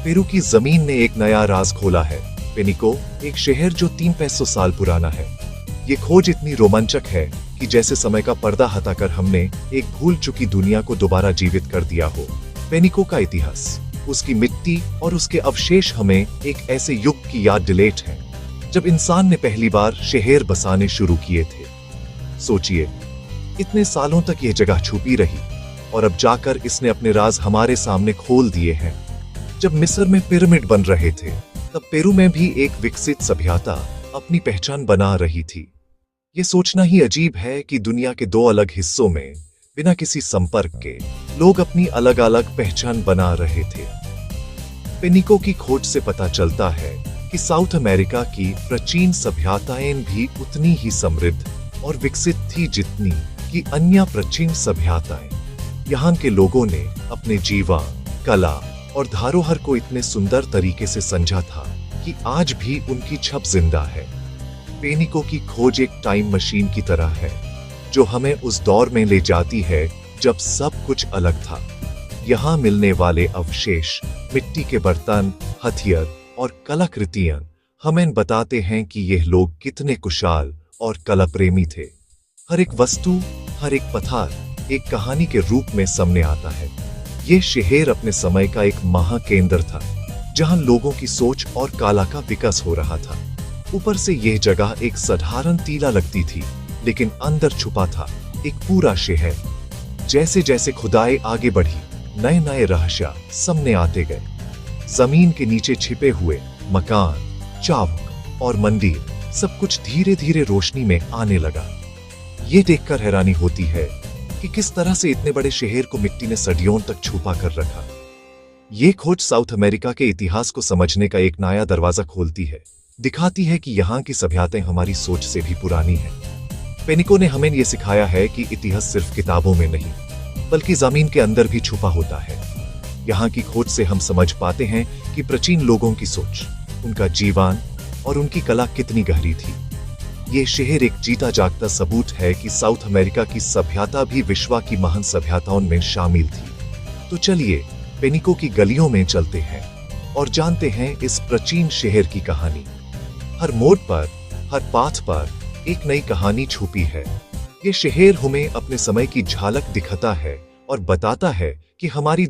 Peru की जमीन ने एक नया राज खोला है। पेनिको, एक शहर जो 300 साल पुराना है। ये खोज इतनी रोमांचक है कि जैसे समय का पर्दा हटाकर हमने एक भूल चुकी दुनिया को दोबारा जीवित कर दिया हो। पेनिको का इतिहास, उसकी मिट्टी और उसके अवशेष हमें एक ऐसे युग की याद दिलाते हैं जब इंसान ने पहली बार शहर बसाने शुरू किए थे। सोचिए, इतने सालों तक यह जगह छुपी रही और अब जाकर इसने अपने राज हमारे सामने खोल दिए हैं। जब मिस्र में पिरामिड बन रहे थे, तब पेरू में भी एक विकसित सभ्यता अपनी पहचान बना रही थी। ये सोचना ही अजीब है कि दुनिया के दो अलग हिस्सों में बिना किसी संपर्क के लोग अपनी अलग अलग पहचान बना रहे थे। पेनिको की खोज से पता चलता है कि साउथ अमेरिका की प्राचीन सभ्यताएं भी उतनी ही समृद्ध और विकसित थी जितनी कि अन्य प्राचीन सभ्यताएं। यहाँ के लोगों ने अपने जीवन, कला और धरोहर को इतने सुंदर तरीके से समझा था कि आज भी उनकी छप जिंदा है। पेनिको की खोज एक टाइम मशीन की तरह है जो हमें उस दौर में ले जाती है जब सब कुछ अलग था। यहाँ मिलने वाले अवशेष, मिट्टी के बर्तन, हथियार और कलाकृतियां हमें बताते हैं कि यह लोग कितने कुशल और कला प्रेमी थे। हर एक वस्तु, हर एक पत्थर एक कहानी के रूप में सामने आता है। यह शहर अपने समय का एक महाकेंद्र था जहां लोगों की सोच और कला का विकास हो रहा था। ऊपर से यह जगह एक साधारण टीला लगती थी, लेकिन अंदर छुपा था एक पूरा शहर। जैसे जैसे खुदाई आगे बढ़ी, नए नए रहस्य सामने आते गए। जमीन के नीचे छिपे हुए मकान, चावक और मंदिर, सब कुछ धीरे धीरे रोशनी में आने लगा। ये देखकर हैरानी होती है कि किस तरह से इतने बड़े शहर को मिट्टी ने सदियों तक छुपा कर रखा। ये खोज साउथ अमेरिका के इतिहास को समझने का एक नया दरवाजा खोलती है, दिखाती है कि यहाँ की सभ्यताएं हमारी सोच से भी पुरानी हैं। पेनिको ने हमें यह सिखाया है कि इतिहास सिर्फ किताबों में नहीं, बल्कि जमीन के अंदर भी छुपा होता है। यहाँ की खोज से हम समझ पाते हैं कि प्राचीन लोगों की सोच, उनका जीवन और उनकी कला कितनी गहरी थी। ये शहर एक जीता जागता सबूत है कि साउथ अमेरिका की सभ्यता भी विश्व की महान सभ्यताओं में शामिल थी। तो चलिए पेनिको की गलियों में चलते हैं और जानते हैं इस प्राचीन शहर की कहानी। हर मोड़ पर, हर पाथ पर एक नई कहानी छुपी है। ये शहर हमें अपने समय की झलक दिखाता है और बताता है कि हमारी